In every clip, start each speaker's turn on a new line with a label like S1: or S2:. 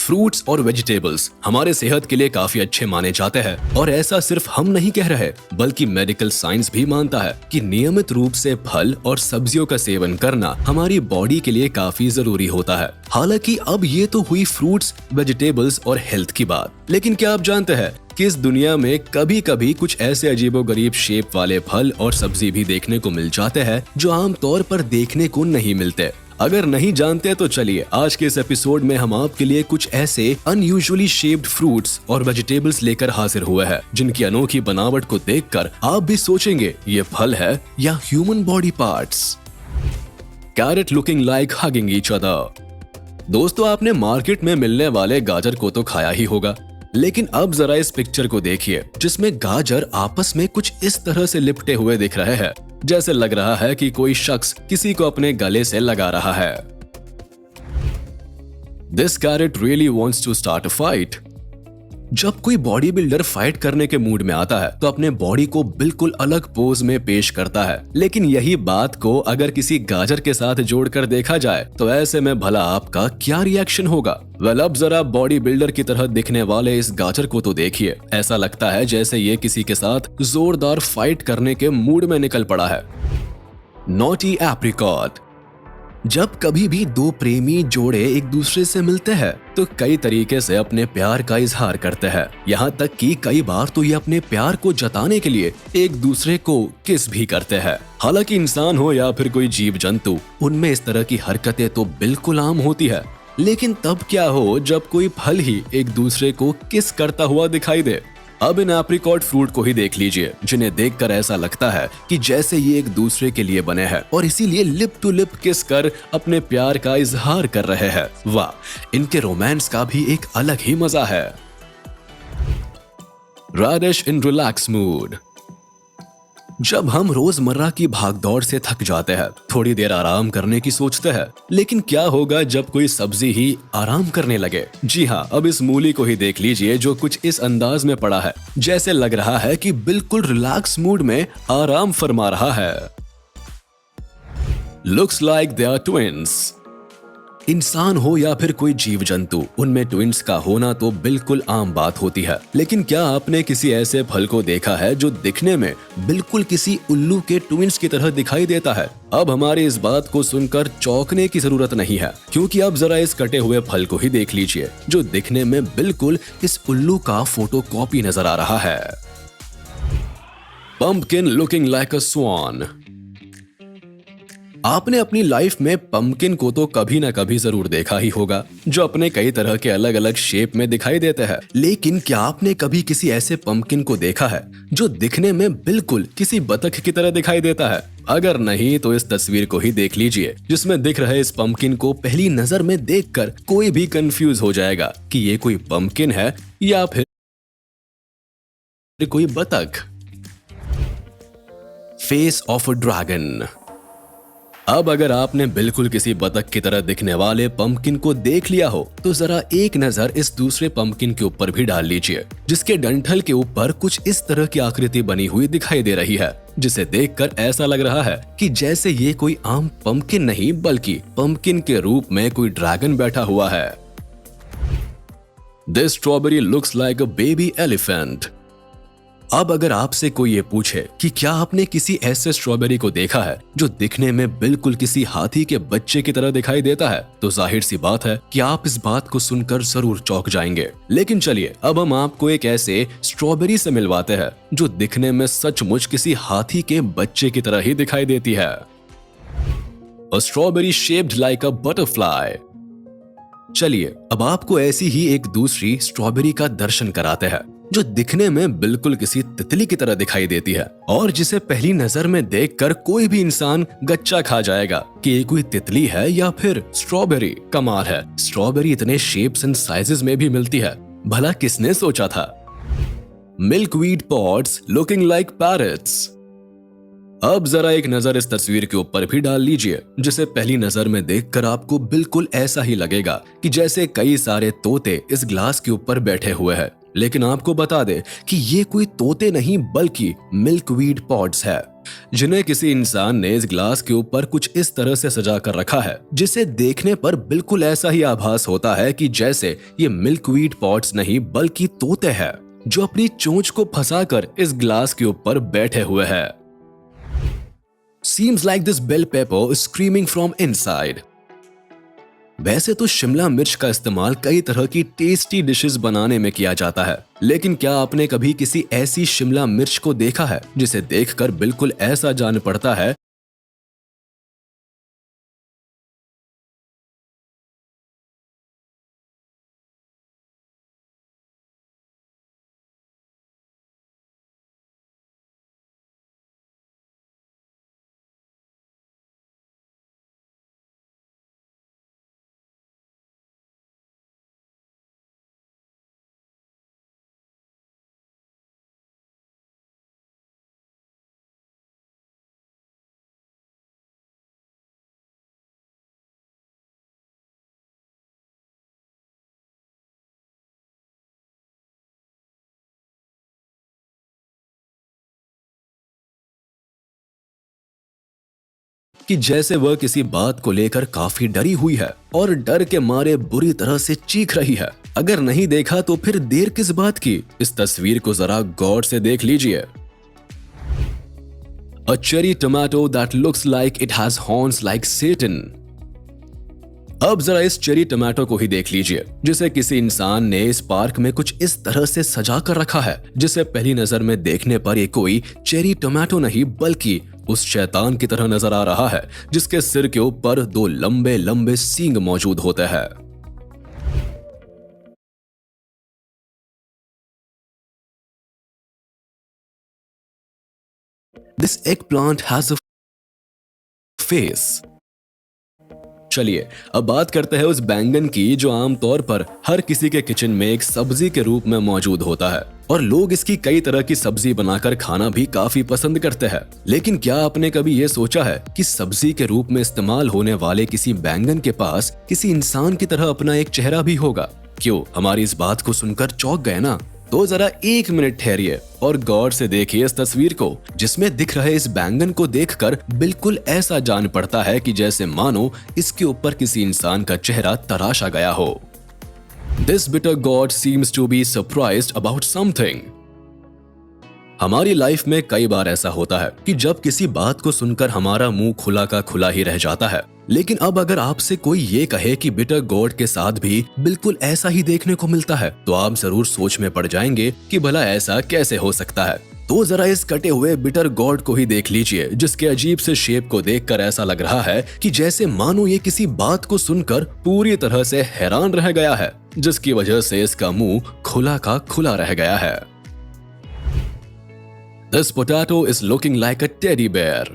S1: Fruits और vegetables हमारे सेहत के लिए काफी अच्छे माने जाते हैं और ऐसा सिर्फ हम नहीं कह रहे बल्कि मेडिकल साइंस भी मानता है कि नियमित रूप से फल और सब्जियों का सेवन करना हमारी बॉडी के लिए काफी जरूरी होता है। हालांकि अब ये तो हुई फ्रूट्स, वेजिटेबल्स और हेल्थ की बात, लेकिन क्या आप जानते हैं कि इस दुनिया में कभी कभी कुछ ऐसे अजीबोगरीब शेप वाले फल और सब्जी भी देखने को मिल जाते हैं जो आमतौर पर देखने को नहीं मिलते। अगर नहीं जानते तो चलिए आज के इस एपिसोड में हम आपके लिए कुछ ऐसे अनयूजुअली शेप्ड फ्रूट्स और वेजिटेबल्स लेकर हाजिर हुए हैं जिनकी अनोखी बनावट को देखकर आप भी सोचेंगे ये फल है या human body parts. Carrot looking like hugging each other. दोस्तों, आपने मार्केट में मिलने वाले गाजर को तो खाया ही होगा, लेकिन अब जरा इस पिक्चर को देखिए जिसमें गाजर आपस में कुछ इस तरह से लिपटे हुए दिख रहे हैं जैसे लग रहा है कि कोई शख्स किसी को अपने गले से लगा रहा है। This carrot really wants to start a fight. जब कोई बॉडी बिल्डर फाइट करने के मूड में आता है तो अपने बॉडी को बिल्कुल अलग पोज में पेश करता है, लेकिन यही बात को अगर किसी गाजर के साथ जोड़कर देखा जाए तो ऐसे में भला आपका क्या रिएक्शन होगा? वेल, अब जरा बॉडी बिल्डर की तरह दिखने वाले इस गाजर को तो देखिए, ऐसा लगता है जैसे ये किसी के साथ जोरदार फाइट करने के मूड में निकल पड़ा है। Naughty apricot. जब कभी भी दो प्रेमी जोड़े एक दूसरे से मिलते हैं तो कई तरीके से अपने प्यार का इजहार करते हैं, यहाँ तक कि कई बार तो ये अपने प्यार को जताने के लिए एक दूसरे को किस भी करते हैं। हालांकि इंसान हो या फिर कोई जीव जंतु, उनमें इस तरह की हरकतें तो बिल्कुल आम होती है, लेकिन तब क्या हो जब कोई फल ही एक दूसरे को किस करता हुआ दिखाई दे। अब इन एप्रिकॉट फ्रूट को ही देख लीजिए जिन्हें देखकर ऐसा लगता है कि जैसे ये एक दूसरे के लिए बने हैं और इसीलिए लिप टू लिप किस कर अपने प्यार का इजहार कर रहे हैं। वाह, इनके रोमांस का भी एक अलग ही मजा है। राडिश इन रिलैक्स मूड। जब हम रोजमर्रा की भागदौड़ से थक जाते हैं, थोड़ी देर आराम करने की सोचते हैं, लेकिन क्या होगा जब कोई सब्जी ही आराम करने लगे? जी हाँ, अब इस मूली को ही देख लीजिए जो कुछ इस अंदाज में पड़ा है जैसे लग रहा है कि बिल्कुल रिलैक्स मूड में आराम फरमा रहा है। Looks like they are twins. इंसान हो या फिर कोई जीव जंतु, उनमें ट्विन्स का होना तो बिल्कुल आम बात होती है, लेकिन क्या आपने किसी ऐसे फल को देखा है जो दिखने में बिल्कुल किसी उल्लू के ट्विन्स की तरह दिखाई देता है? अब हमारी इस बात को सुनकर चौंकने की जरूरत नहीं है, क्योंकि अब जरा इस कटे हुए फल को ही देख लीजिए जो दिखने में बिल्कुल इस उल्लू का फोटोकॉपी नजर आ रहा है। पंपकिन लुकिंग लाइक अ स्वान। आपने अपनी लाइफ में पंपकिन को तो कभी ना कभी जरूर देखा ही होगा जो अपने कई तरह के अलग अलग शेप में दिखाई देते हैं, लेकिन क्या आपने कभी किसी ऐसे पंपकिन को देखा है जो दिखने में बिल्कुल किसी बतख की तरह दिखाई देता है? अगर नहीं तो इस तस्वीर को ही देख लीजिए जिसमें दिख रहे इस पंपकिन को पहली नजर में देखकर कोई भी कंफ्यूज हो जाएगा कि ये कोई पंपकिन है या फिर कोई बतख। Face of a dragon. अब अगर आपने बिल्कुल किसी बतख की तरह दिखने वाले पंपकिन को देख लिया हो तो जरा एक नजर इस दूसरे पंपकिन के ऊपर भी डाल लीजिए जिसके डंठल के ऊपर कुछ इस तरह की आकृति बनी हुई दिखाई दे रही है, जिसे देखकर ऐसा लग रहा है कि जैसे ये कोई आम पंपकिन नहीं बल्कि पंपकिन के रूप में कोई ड्रैगन बैठा हुआ है। This strawberry looks like a baby elephant. अब अगर आपसे कोई ये पूछे कि क्या आपने किसी ऐसे स्ट्रॉबेरी को देखा है जो दिखने में बिल्कुल किसी हाथी के बच्चे की तरह दिखाई देता है, तो जाहिर सी बात है कि आप इस बात को सुनकर जरूर चौंक जाएंगे। लेकिन चलिए अब हम आपको एक ऐसे स्ट्रॉबेरी से मिलवाते हैं जो दिखने में सचमुच किसी हाथी के बच्चे की तरह ही दिखाई देती है। A strawberry shaped like a butterfly। चलिए अब आपको ऐसी ही एक दूसरी स्ट्रॉबेरी का दर्शन कराते हैं जो दिखने में बिल्कुल किसी तितली की तरह दिखाई देती है और जिसे पहली नजर में देखकर कोई भी इंसान गच्चा खा जाएगा कि ये कोई तितली है या फिर स्ट्रॉबेरी। कमाल है, स्ट्रॉबेरी इतने शेप्स एंड साइजेस में भी मिलती है, भला किसने सोचा था? Milkweed pods looking like parrots. अब जरा एक नजर इस तस्वीर के ऊपर भी डाल लीजिए जिसे पहली नजर में देखकर आपको बिल्कुल ऐसा ही लगेगा कि जैसे कई सारे तोते इस ग्लास के ऊपर बैठे हुए हैं। लेकिन आपको बता दे कि ये कोई तोते नहीं बल्कि मिल्कवीड पॉड्स है। जिन्हें किसी इंसान ने इस ग्लास के ऊपर कुछ इस तरह से सजा कर रखा है जिसे देखने पर बिल्कुल ऐसा ही आभास होता है कि जैसे ये मिल्कवीड पॉट्स नहीं बल्कि तोते हैं जो अपनी चोंच को फंसाकर इस ग्लास के ऊपर बैठे हुए हैं। Seems like this bell pepper is screaming from inside. वैसे तो शिमला मिर्च का इस्तेमाल कई तरह की टेस्टी डिशेस बनाने में किया जाता है, लेकिन क्या आपने कभी किसी ऐसी शिमला मिर्च को देखा है जिसे देखकर बिल्कुल ऐसा जान पड़ता है कि जैसे वह किसी बात को लेकर काफी डरी हुई है और डर के मारे बुरी तरह से चीख रही है। अगर नहीं देखा तो फिर देर किस बात की, इस तस्वीर को जरा गौर से देख लीजिए। A cherry tomato that looks like it has horns like Satan. अब जरा इस चेरी टमाटो को ही देख लीजिए जिसे किसी इंसान ने इस पार्क में कुछ इस तरह से सजा कर रखा है जिसे पहली नजर में देखने पर ये कोई चेरी टमाटो नहीं बल्कि उस शैतान की तरह नजर आ रहा है जिसके सिर के ऊपर दो लंबे लंबे सींग मौजूद होते हैं। This eggplant has a face. चलिए अब बात करते हैं उस बैंगन की जो आमतौर पर हर किसी के किचन में एक सब्जी के रूप में मौजूद होता है और लोग इसकी कई तरह की सब्जी बनाकर खाना भी काफी पसंद करते हैं। लेकिन क्या आपने कभी ये सोचा है कि सब्जी के रूप में इस्तेमाल होने वाले किसी बैंगन के पास किसी इंसान की तरह अपना एक चेहरा भी होगा? क्यों हमारी इस बात को सुनकर चौंक गए ना? तो जरा एक मिनट ठहरिए और गौर से देखिए इस तस्वीर को जिसमें दिख रहे इस बैंगन को देखकर बिल्कुल ऐसा जान पड़ता है कि जैसे मानो इसके ऊपर किसी इंसान का चेहरा तराशा गया हो। This bitter god seems to be surprised about something. हमारी लाइफ में कई बार ऐसा होता है कि जब किसी बात को सुनकर हमारा मुंह खुला का खुला ही रह जाता है। लेकिन अब अगर आपसे कोई ये कहे कि बिटर गॉड के साथ भी बिल्कुल ऐसा ही देखने को मिलता है तो आप जरूर सोच में पड़ जाएंगे कि भला ऐसा कैसे हो सकता है। तो जरा इस कटे हुए बिटर गॉड को ही देख लीजिए जिसके अजीब से शेप को देखकर ऐसा लग रहा है कि जैसे मानो ये किसी बात को सुनकर पूरी तरह से हैरान रह गया है जिसकी वजह से इसका मुंह खुला का खुला रह गया है। This potato is looking like a teddy bear.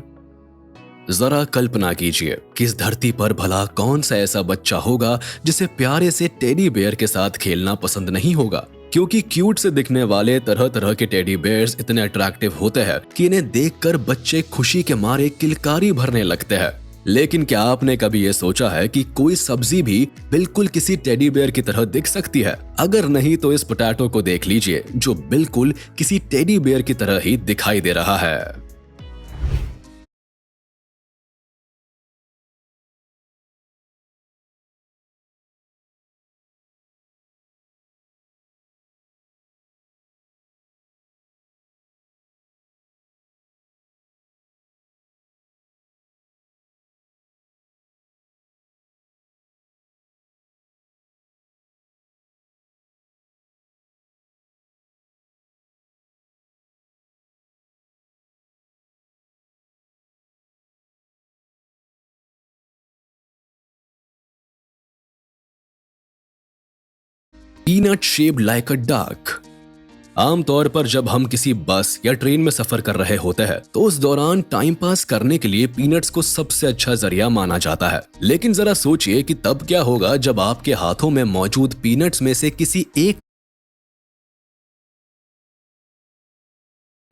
S1: जरा कल्पना कीजिए कि इस धरती पर भला कौन सा ऐसा बच्चा होगा जिसे प्यारे से टेडी बेयर के साथ खेलना पसंद नहीं होगा, क्योंकि क्यूट से दिखने वाले तरह तरह के टेडी बेयर्स इतने अट्रैक्टिव होते हैं कि इन्हें देखकर बच्चे खुशी के मारे किलकारी भरने लगते हैं। लेकिन क्या आपने कभी ये सोचा है कि कोई सब्जी भी बिल्कुल किसी टेडी बेयर की तरह दिख सकती है? अगर नहीं तो इस पोटैटो को देख लीजिए जो बिल्कुल किसी टेडी बेयर की तरह ही दिखाई दे रहा है। Peanut shaped like a duck. आमतौर पर जब हम किसी बस या ट्रेन में सफर कर रहे होते हैं तो उस दौरान टाइम पास करने के लिए पीनट्स को सबसे अच्छा जरिया माना जाता है। लेकिन जरा सोचिए कि तब क्या होगा जब आपके हाथों में मौजूद पीनट्स में से किसी एक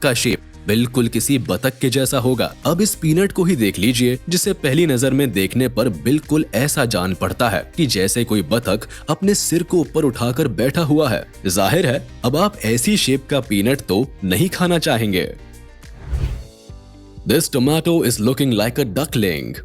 S1: का शेप बिल्कुल किसी बतख के जैसा होगा। अब इस पीनट को ही देख लीजिए जिसे पहली नजर में देखने पर बिल्कुल ऐसा जान पड़ता है कि जैसे कोई बतख अपने सिर को ऊपर उठाकर बैठा हुआ है। जाहिर है अब आप ऐसी शेप का पीनट तो नहीं खाना चाहेंगे। This tomato is looking like a duckling.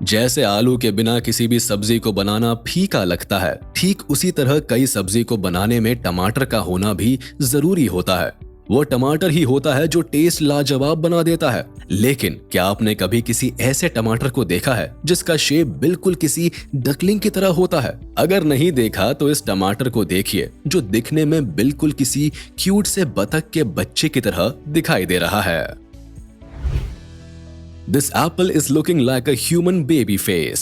S1: जैसे आलू के बिना किसी भी सब्जी को बनाना फीका लगता है, ठीक उसी तरह कई सब्जी को बनाने में टमाटर का होना भी जरूरी होता है। वो टमाटर ही होता है जो टेस्ट लाजवाब बना देता है। लेकिन क्या आपने कभी किसी ऐसे टमाटर को देखा है जिसका शेप बिल्कुल किसी डकलिंग की तरह होता है? अगर नहीं देखा तो इस टमाटर को देखिए, जो दिखने में बिल्कुल किसी क्यूट से बतख के बच्चे की तरह दिखाई दे रहा है। This apple is looking like a human baby face.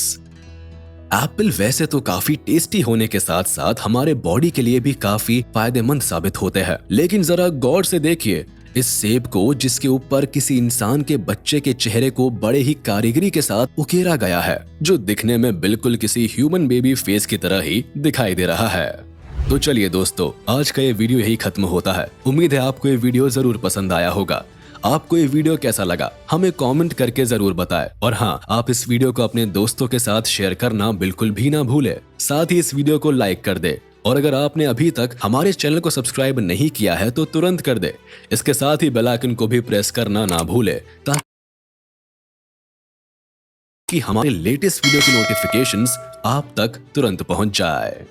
S1: Apple वैसे तो काफी टेस्टी होने के साथ साथ हमारे बॉडी के लिए भी काफी फायदेमंद साबित होते हैं, लेकिन जरा गौर से देखिए इस सेब को, जिसके ऊपर किसी इंसान के बच्चे के चेहरे को बड़े ही कारीगरी के साथ उकेरा गया है, जो दिखने में बिल्कुल किसी ह्यूमन बेबी फेस की तरह ही दिखाई दे रहा है। तो चलिए दोस्तों, आज का ये वीडियो यही खत्म होता है। उम्मीद है आपको ये वीडियो जरूर पसंद आया होगा। आपको ये वीडियो कैसा लगा हमें कमेंट करके जरूर बताएं। और हाँ, आप इस वीडियो को अपने दोस्तों के साथ शेयर करना बिल्कुल भी ना भूलें। साथ ही इस वीडियो को लाइक कर दे, और अगर आपने अभी तक हमारे चैनल को सब्सक्राइब नहीं किया है तो तुरंत कर दे। इसके साथ ही बेल आइकन को भी प्रेस करना ना भूले, ताकि हमारे लेटेस्ट वीडियो की नोटिफिकेशंस आप तक तुरंत पहुंच जाए।